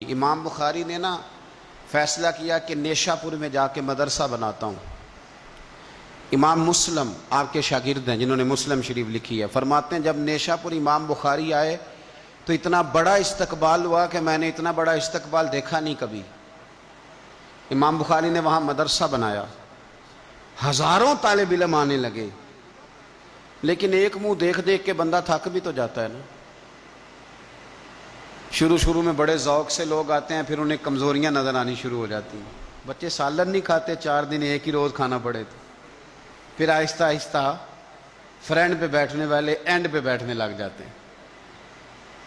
امام بخاری نے نا فیصلہ کیا کہ نیشا پور میں جا کے مدرسہ بناتا ہوں۔ امام مسلم آپ کے شاگرد ہیں جنہوں نے مسلم شریف لکھی ہے، فرماتے ہیں جب نیشا پور امام بخاری آئے تو اتنا بڑا استقبال ہوا کہ میں نے اتنا بڑا استقبال دیکھا نہیں کبھی۔ امام بخاری نے وہاں مدرسہ بنایا، ہزاروں طالب علم آنے لگے، لیکن ایک منہ دیکھ دیکھ کے بندہ تھک بھی تو جاتا ہے نا۔ شروع میں بڑے ذوق سے لوگ آتے ہیں، پھر انہیں کمزوریاں نظر آنی شروع ہو جاتی ہیں۔ بچے سالن نہیں کھاتے، 4 دن ایک ہی روز کھانا پڑے تھے، پھر آہستہ آہستہ فرنٹ پہ بیٹھنے والے اینڈ پہ بیٹھنے لگ جاتے ہیں،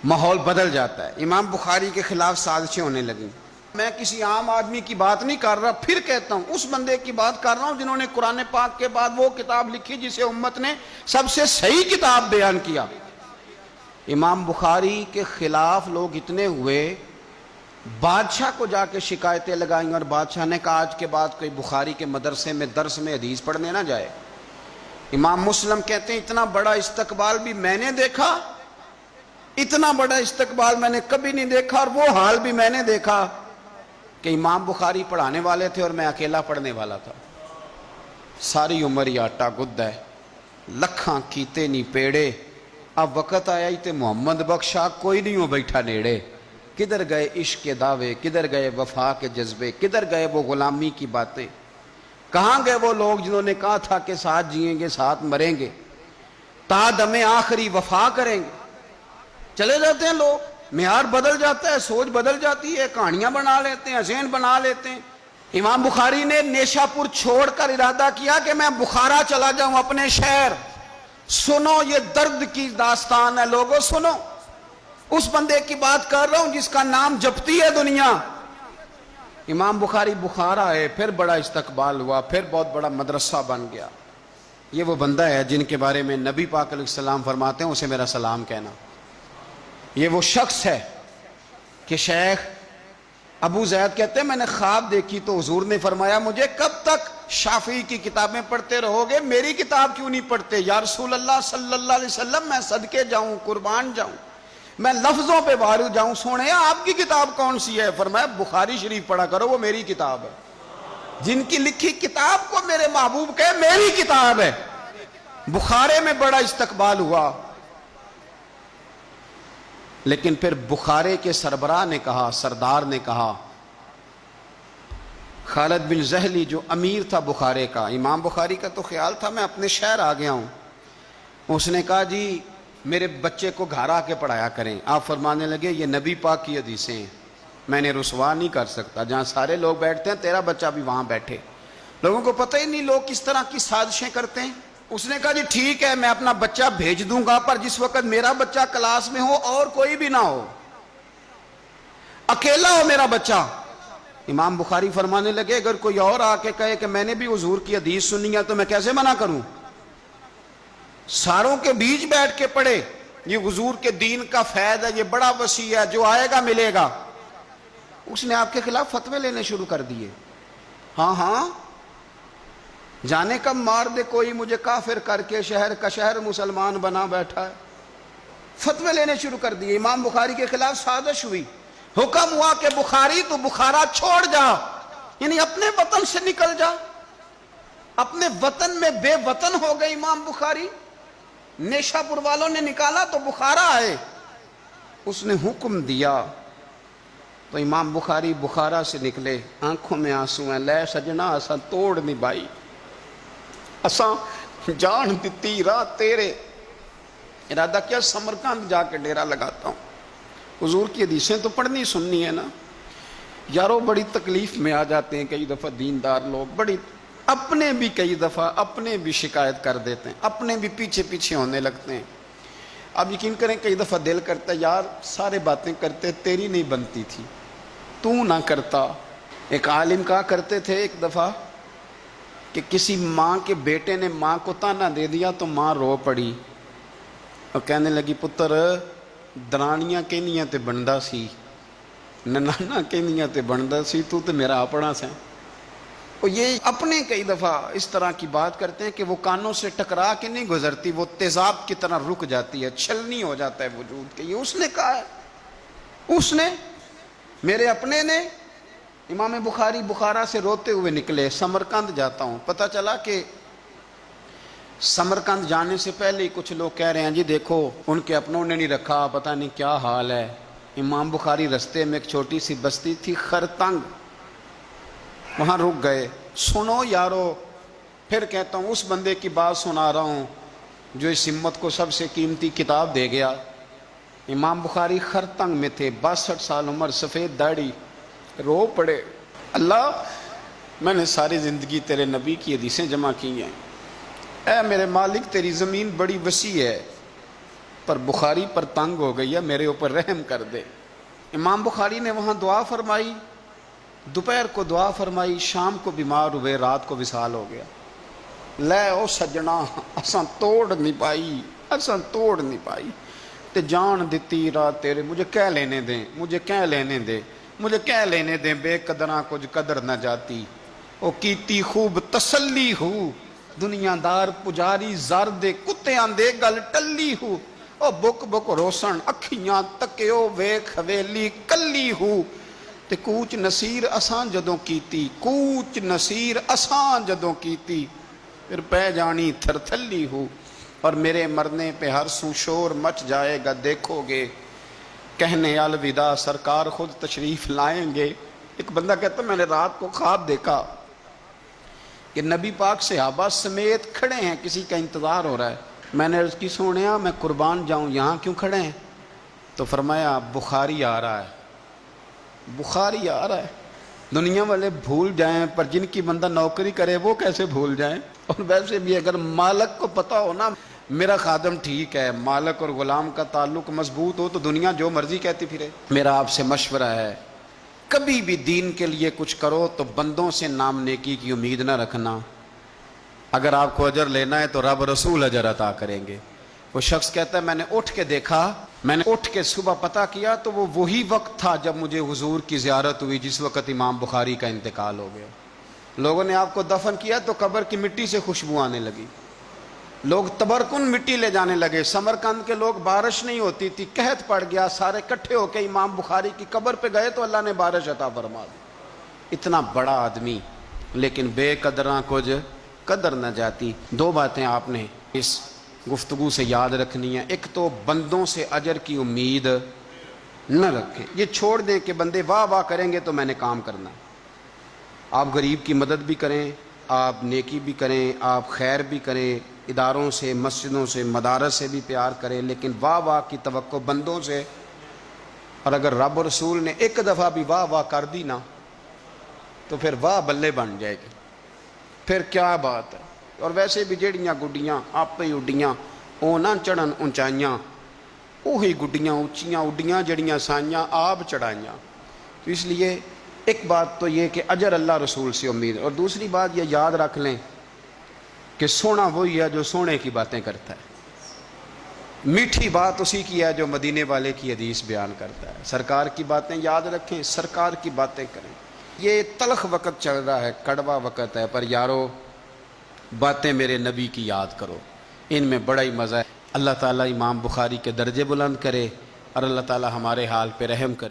ماحول بدل جاتا ہے۔ امام بخاری کے خلاف سازشیں ہونے لگیں۔ میں کسی عام آدمی کی بات نہیں کر رہا، پھر کہتا ہوں اس بندے کی بات کر رہا ہوں جنہوں نے قرآن پاک کے بعد وہ کتاب لکھی جسے امت نے سب سے صحیح کتاب بیان کیا۔ امام بخاری کے خلاف لوگ اتنے ہوئے، بادشاہ کو جا کے شکایتیں لگائیں اور بادشاہ نے کہا آج کے بعد کوئی بخاری کے مدرسے میں درس میں حدیث پڑھنے نہ جائے۔ امام مسلم کہتے ہیں اتنا بڑا استقبال بھی میں نے دیکھا، اتنا بڑا استقبال میں نے کبھی نہیں دیکھا، اور وہ حال بھی میں نے دیکھا کہ امام بخاری پڑھانے والے تھے اور میں اکیلا پڑھنے والا تھا۔ ساری عمر ہی آٹا گد ہے، لکھاں کیتے نہیں پیڑے، اب وقت آیا ہی تے محمد بخشا کوئی نہیں ہو بیٹھا نیڑے۔ کدھر گئے عشق کے دعوے، کدھر گئے وفا کے جذبے، کدھر گئے وہ غلامی کی باتیں، کہاں گئے وہ لوگ جنہوں نے کہا تھا کہ ساتھ جئیں گے ساتھ مریں گے، تا دم آخری وفا کریں گے۔ چلے جاتے ہیں لوگ، معیار بدل جاتا ہے، سوچ بدل جاتی ہے، کہانیاں بنا لیتے ہیں، ذہن بنا لیتے ہیں۔ امام بخاری نے نیشا پور چھوڑ کر ارادہ کیا کہ میں بخارا چلا جاؤں، اپنے شہر۔ سنو یہ درد کی داستان ہے لوگوں، سنو، اس بندے کی بات کر رہا ہوں جس کا نام جپتی ہے دنیا۔ امام بخاری بخارا آئے، پھر بڑا استقبال ہوا، پھر بہت بڑا مدرسہ بن گیا۔ یہ وہ بندہ ہے جن کے بارے میں نبی پاک علیہ السلام فرماتے ہیں اسے میرا سلام کہنا۔ یہ وہ شخص ہے کہ شیخ ابو زید کہتے ہیں میں نے خواب دیکھی تو حضور نے فرمایا مجھے کب تک شافعی کی کتابیں پڑھتے رہو گے، میری کتاب کیوں نہیں پڑھتے؟ یا رسول اللہ صلی اللہ علیہ وسلم میں صدقے جاؤں، قربان جاؤں، میں لفظوں پہ بھارو جاؤں، سونے آپ کی کتاب کون سی ہے؟ فرمایا بخاری شریف پڑھا کرو، وہ میری کتاب ہے۔ جن کی لکھی کتاب کو میرے محبوب کہے میری کتاب ہے۔ بخارے میں بڑا استقبال ہوا، لیکن پھر بخارے کے سربراہ نے کہا، سردار نے کہا، خالد بن زہلی جو امیر تھا بخارے کا، امام بخاری کا تو خیال تھا میں اپنے شہر آ گیا ہوں، اس نے کہا جی میرے بچے کو گھر آ کے پڑھایا کریں۔ آپ فرمانے لگے یہ نبی پاک کی حدیثیں ہیں، میں نے رسوا نہیں کر سکتا، جہاں سارے لوگ بیٹھتے ہیں تیرا بچہ بھی وہاں بیٹھے۔ لوگوں کو پتہ ہی نہیں لوگ کس طرح کی سازشیں کرتے ہیں۔ اس نے کہا جی ٹھیک ہے میں اپنا بچہ بھیج دوں گا، پر جس وقت میرا بچہ کلاس میں ہو اور کوئی بھی نہ ہو، اکیلا ہو میرا بچہ۔ امام بخاری فرمانے لگے اگر کوئی اور آ کے کہے کہ میں نے بھی حضور کی حدیث سنی ہے تو میں کیسے منع کروں؟ ساروں کے بیچ بیٹھ کے پڑھے، یہ حضور کے دین کا فیض ہے، یہ بڑا وسیع ہے، جو آئے گا ملے گا۔ اس نے آپ کے خلاف فتوے لینے شروع کر دیے۔ ہاں جانے کب مار دے کوئی مجھے کافر کر کے، شہر کا شہر مسلمان بنا بیٹھا ہے۔ فتوے لینے شروع کر دیے، امام بخاری کے خلاف سازش ہوئی، حکم ہوا کہ بخاری تو بخارا چھوڑ جا، یعنی اپنے وطن سے نکل جا۔ اپنے وطن میں بے وطن ہو گئے امام بخاری۔ نیشا پور والوں نے نکالا تو بخارا آئے، اس نے حکم دیا تو امام بخاری بخارا سے نکلے، آنکھوں میں آنسو ہیں، لے سجنا اساں توڑ نہیں بائی، اساں جان دیتی راہ تیرے، ارادہ کیا سمرقند جا کے ڈیرا لگاتا ہوں، حضور کی حدیثیں تو پڑھنی سننی ہے نا۔ یارو بڑی تکلیف میں آ جاتے ہیں کئی دفعہ دیندار لوگ، بڑی اپنے بھی کئی دفعہ اپنے بھی شکایت کر دیتے ہیں، اپنے بھی پیچھے ہونے لگتے ہیں۔ اب یقین کریں کئی دفعہ دل کرتا ہے یار سارے باتیں کرتے تیری نہیں بنتی تھی، تو نہ کرتا۔ ایک عالم کہا کرتے تھے ایک دفعہ کہ کسی ماں کے بیٹے نے ماں کو تانا دے دیا تو ماں رو پڑی اور کہنے لگی پتر درانیاں کہنیاں تے بندا سی، ننانا کہنیاں تے بندا سی، تو تے میرا اپنا سا۔ اور یہ اپنے کئی دفعہ اس طرح کی بات کرتے ہیں کہ وہ کانوں سے ٹکرا کے نہیں گزرتی، وہ تیزاب کی طرح رک جاتی ہے، چھلنی ہو جاتا ہے وجود کے۔ یہ اس نے کہا ہے، اس نے میرے اپنے نے امام بخاری بخارا سے روتے ہوئے نکلے، سمرقند جاتا ہوں، پتہ چلا کہ سمرقند جانے سے پہلے ہی کچھ لوگ کہہ رہے ہیں جی دیکھو ان کے اپنوں نے نہیں رکھا، پتہ نہیں کیا حال ہے۔ امام بخاری رستے میں ایک چھوٹی سی بستی تھی خرتنگ، وہاں رک گئے۔ سنو یارو، پھر کہتا ہوں اس بندے کی بات سنا رہا ہوں جو اس امت کو سب سے قیمتی کتاب دے گیا۔ امام بخاری خرتنگ میں تھے، 62 سال عمر، سفید داڑھی، رو پڑے، اللہ میں نے ساری زندگی تیرے نبی کی حدیثیں جمع کی ہیں، اے میرے مالک تیری زمین بڑی وسیع ہے پر بخاری پر تنگ ہو گئی ہے، میرے اوپر رحم کر دے۔ امام بخاری نے وہاں دعا فرمائی، دوپہر کو دعا فرمائی، شام کو بیمار ہوئے، رات کو وصال ہو گیا۔ لے او سجنا اساں توڑ نہیں پائی، اساں توڑ نہیں پائی تے جان دیتی رات تیرے، مجھے کہہ لینے دیں، مجھے کہہ لینے دیں، مجھے کہہ لینے دیں، بے قدراں کچھ قدر نہ جاتی، او کیتی خوب تسلی ہو، دنیا دار پجاری زردے کتے آندے گل ٹلی ہو، او بک بک روسن اکھیاں تکیو ویکھ حویلی کلی ہو، تے کوچ نصیر اساں جدوں کیتی، کوچ نصیر اساں جدوں کیتی، پھر پہ جانی تھر تھلی ہو، اور میرے مرنے پہ ہر سو شور مچ جائے گا، دیکھو گے کہنے الوداع سرکار خود تشریف لائیں گے۔ ایک بندہ کہتا میں نے رات کو خواب دیکھا کہ نبی پاک صحابہ سمیت کھڑے ہیں، کسی کا انتظار ہو رہا ہے۔ میں نے عرض کی سونیا میں قربان جاؤں، یہاں کیوں کھڑے ہیں؟ تو فرمایا بخاری آ رہا ہے، بخاری آ رہا ہے۔ دنیا والے بھول جائیں پر جن کی بندہ نوکری کرے وہ کیسے بھول جائیں؟ اور ویسے بھی اگر مالک کو پتہ ہو نا میرا خادم ٹھیک ہے، مالک اور غلام کا تعلق مضبوط ہو تو دنیا جو مرضی کہتی پھرے۔ میرا آپ سے مشورہ ہے کبھی بھی دین کے لیے کچھ کرو تو بندوں سے نام نیکی کی امید نہ رکھنا، اگر آپ کو اجر لینا ہے تو رب رسول اجر عطا کریں گے۔ وہ شخص کہتا ہے میں نے اٹھ کے دیکھا، میں نے اٹھ کے صبح پتہ کیا تو وہ وہی وقت تھا جب مجھے حضور کی زیارت ہوئی جس وقت امام بخاری کا انتقال ہو گیا۔ لوگوں نے آپ کو دفن کیا تو قبر کی مٹی سے خوشبو آنے لگی، لوگ تبرکن مٹی لے جانے لگے۔ سمرقند کے لوگ بارش نہیں ہوتی تھی، قحط پڑ گیا، سارے کٹھے ہو کے امام بخاری کی قبر پہ گئے تو اللہ نے بارش عطا فرما دی۔ اتنا بڑا آدمی لیکن بے قدراں کچھ قدر نہ جاتی۔ دو باتیں آپ نے اس گفتگو سے یاد رکھنی ہیں، ایک تو بندوں سے اجر کی امید نہ رکھیں، یہ چھوڑ دیں کہ بندے واہ واہ کریں گے تو میں نے کام کرنا۔ آپ غریب کی مدد بھی کریں، آپ نیکی بھی کریں، آپ خیر بھی کریں، اداروں سے، مسجدوں سے، مدارس سے بھی پیار کریں، لیکن واہ واہ کی توقع بندوں سے، اور اگر رب و رسول نے ایک دفعہ بھی واہ واہ کر دی نا تو پھر واہ بلے بن جائے گی، پھر کیا بات ہے۔ اور ویسے بھی جیڑیاں گڈیاں آپ ہی اڈیاں او نہ چڑھن اونچائیاں، وہی گڈیاں اونچیاں اڈیاں جڑیاں سائیاں آپ چڑھائیاں۔ تو اس لیے ایک بات تو یہ کہ اجر اللہ رسول سے امید، اور دوسری بات یہ یاد رکھ لیں کہ سونا وہی ہے جو سونے کی باتیں کرتا ہے، میٹھی بات اسی کی ہے جو مدینے والے کی حدیث بیان کرتا ہے۔ سرکار کی باتیں یاد رکھیں، سرکار کی باتیں کریں۔ یہ تلخ وقت چل رہا ہے، کڑوا وقت ہے، پر یارو باتیں میرے نبی کی یاد کرو، ان میں بڑا ہی مزہ ہے۔ اللہ تعالیٰ امام بخاری کے درجے بلند کرے اور اللہ تعالیٰ ہمارے حال پہ رحم کرے۔